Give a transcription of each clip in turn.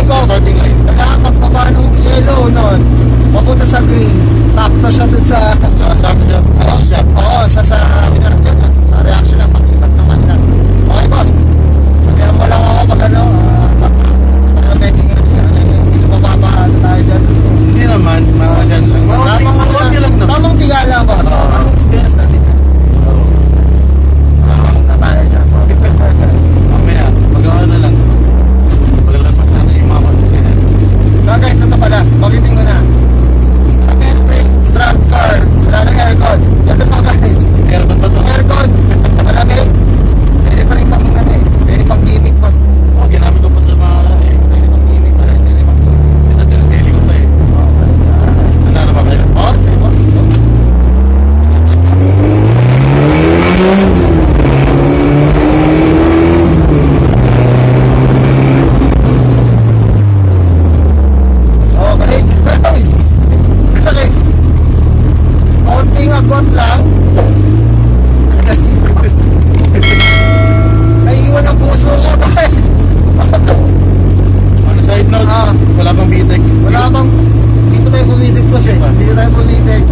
starting line. Kailangan pagbaba ng yellow nun, papunta sa green. Sakto siya dun sa... Sakto siya. Oo, sa reaction ng pagsipat naman na. Okay, boss. Sabihan mo lang ako pag ano, medyo hindi mababa tayo dyan. Hindi naman, mga dyan lang. Konti lang naman. Tamang tiga lang, boss. Anong experience natin? Tayo dyan. Mamaya, mag-awa na lang. Paglalabas na yung mga pagkakas. So guys, ito pala. Magiting ko na. Sa Netflix, drag car. Wala nang aircon. Ito to guys. Aircon ba to? Aircon. Malamig. Pwede pa rin pang pwede pang gimmick, boss. Oo, ginamit ko pa sa mga Pwede pang gimmick pa rin. Pwede pang gimmick. sa tinatili ko pa eh. Nanalo ba kayo? Oh, sige, boss. Okay. Konting agot lang. Naiiwan ang puso ko, guys. On a side note, wala bang bitek? Wala bang, hindi pa tayo pumitik, boss eh. Hindi tayo pumitik.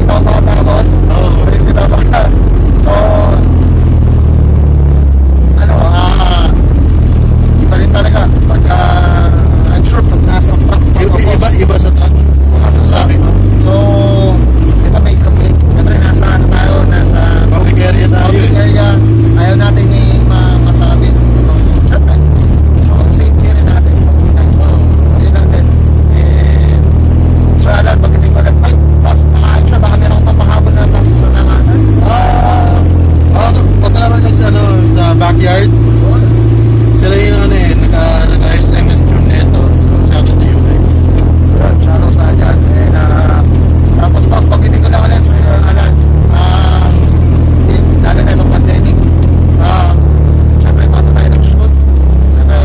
Ikaw pa ka, boss. Oo. Kita pa ka. So, iba rin talaga. Pagka, I'm sure pag nasa truck, Iba sa truck. Sabi ko. So, ito may kami. Siyempre, nasa ano tayo, nasa Public area tayo public eh. area. Ayaw natin masabi. Siyempre, safety rin natin. So, yun lang din. So, alam, pagdating ko lang, ay, sure, baka meron akong papahabol na tapos sa nanganan. Pasalamat ka sa backyard. Sila yung nag-ayos na yung tune nito. Shout out to you guys. Shoutout sa dyan. Tapos pagdating ko lang ulit, lalo na itong pandemic. Siyempre, bago tayo nag-shoot. Siyempre,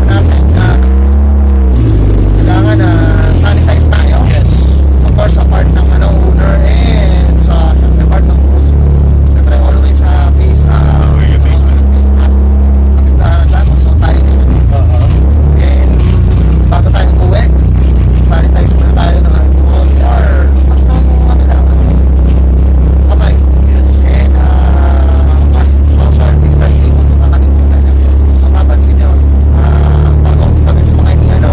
natin na kailangan sanitize tayo. Yes. Of course, sa part ng owner and sa part ng host. Siyempre, always face Wear your face mask. lamang so tayo and bago tayo umuwi, sanitize muna tayo ng alcohol or kapay. And social distancing kung kakalit mo na lang. So mapansin nyo, bago kami sa mga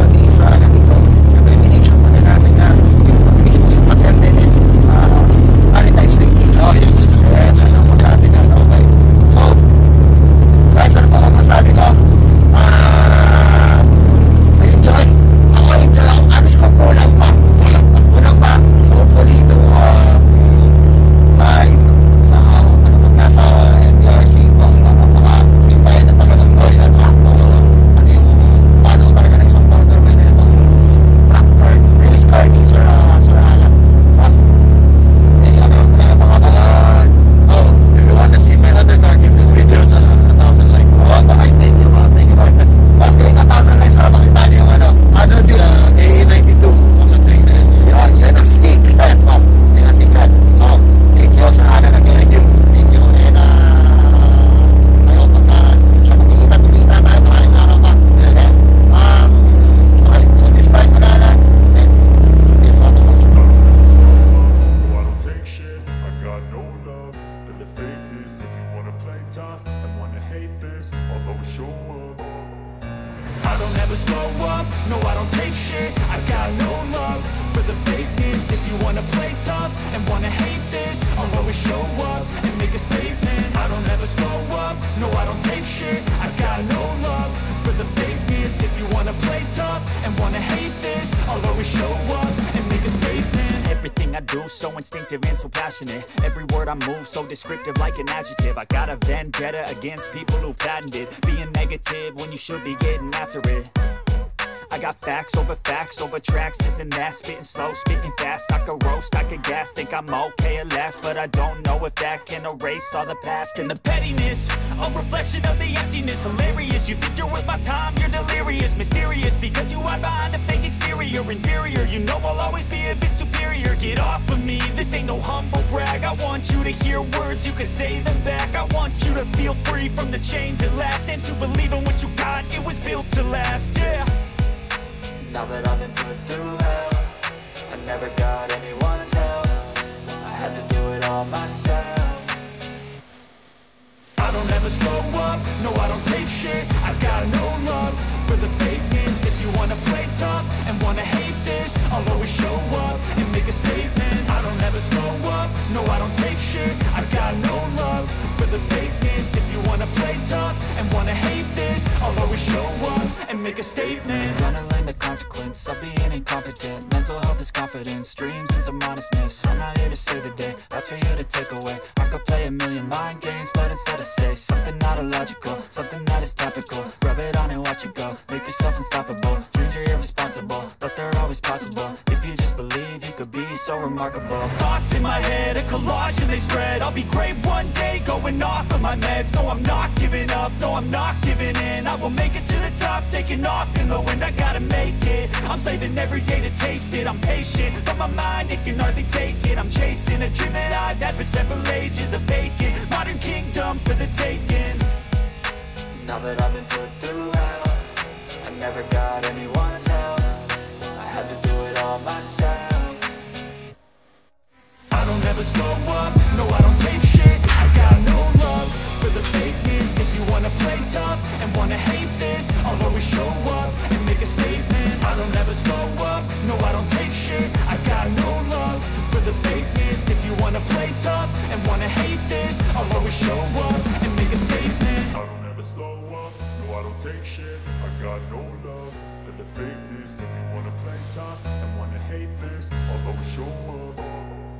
ni Israel dito, siyempre mination muna natin na yung mismo sa sakyan din is sanitize rin. Oh, yes. Yes, ano mo sa atin yan, okay. So, guys, ano pa ang masabi ko? I-enjoy. Ako enjoy ako. Alis ko kulang pa. Kulang pa. Hopefully ito ay pag nasa NDRC po, maka-impay na talagang noise at tractor. Ano yung paano talaga ng isang borderman na itong tractor, race car ni Sir Alam. Tapos, Oh, if you want to see my other car, give this video a 1,000 likes. thank you, boss. Thank you, boss. Boss, kaya 1,000 likes para makita niyo yung other view. AA92. I'm not saying that. Yun ang secret, boss. Yun ang secret. So, thank you, Sir Alan, again. Thank you. And, ayaw pagka siya makikita tayo maraming araw pa. Yes. Okay, so despite ko na lang, here's what I'm going to do. No, I don't take shit. I got no love for the fakeness. If you wanna play tough and wanna hate this, I'll always show up. I don't ever slow up, no I don't take shit. I got no love for the fakeness. If you wanna play tough and wanna hate this, I'll always show up and make a statement. I don't ever slow up, no I don't take shit. I got no love for the fakeness. If you wanna play tough and wanna hate this, I'll always show up and make a statement. Everything I do so instinctive and so passionate. Every word I move so descriptive like an adjective. I got a vendetta against people who patented being negative when you should be getting after it. I got facts over tracks, this and that. Spitting slow, spitting fast. I could roast, I could gas. Think I'm okay at last, but I don't know if that can erase all the past. And the pettiness, a reflection of the emptiness. Hilarious, you think you're worth my time, you're delirious. Mysterious, because you hide behind a fake exterior. Inferior, you know I'll always be a bit superior. Get off of me, this ain't no humble brag. I want you to hear words, you can say them back. I want you to feel free from the chains at last, and to believe been put through hell. I never got anyone's help, I had to do it all myself. I don't ever slow up, no I don't take shit. I got no love for the fakeness. If you wanna play tough and wanna hate this, I'll always show up and make a statement. I don't ever slow up, no I don't take shit. I got no love for the fakeness. If you wanna play tough and wanna hate this, I'll always show up and make a statement. Gonna learn the consequence of being incompetent. Mental health is confidence, dreams and some honestness. I'm not here to save the day, that's for you to take away. I could play a million mind games, but instead I say something not illogical, something that is topical. Rub it on and watch it go, make yourself unstoppable. Dreams are irresponsible, but they're always possible. If you just believe, you could be so remarkable. Thoughts in my head, a collage and they spread. I'll be great one day, going off of my meds. No, I'm not giving up, no, I'm not giving in. I will make it to the top, taking off in the wind. I gotta make it, I'm saving every day to taste it. I'm patient, but my mind, it can hardly take it. I'm chasing a dream that I've had for several ages. A vacant, modern kingdom for the taking. Now that I've been put through hell, I never got anyone's help, I had to do it all myself. I don't ever slow up, no I don't take shit. I got no love for the fakeness. If you wanna play tough and wanna hate this, I'll always show up and make a statement. I don't ever slow up, no I don't take shit. I got no love for the fakeness. If you wanna play tough and wanna hate this, I'll always show up and make a statement. I don't ever slow up, no I don't take shit. I got no love for the fakeness. If you wanna play tough and wanna hate this, I'll always show up.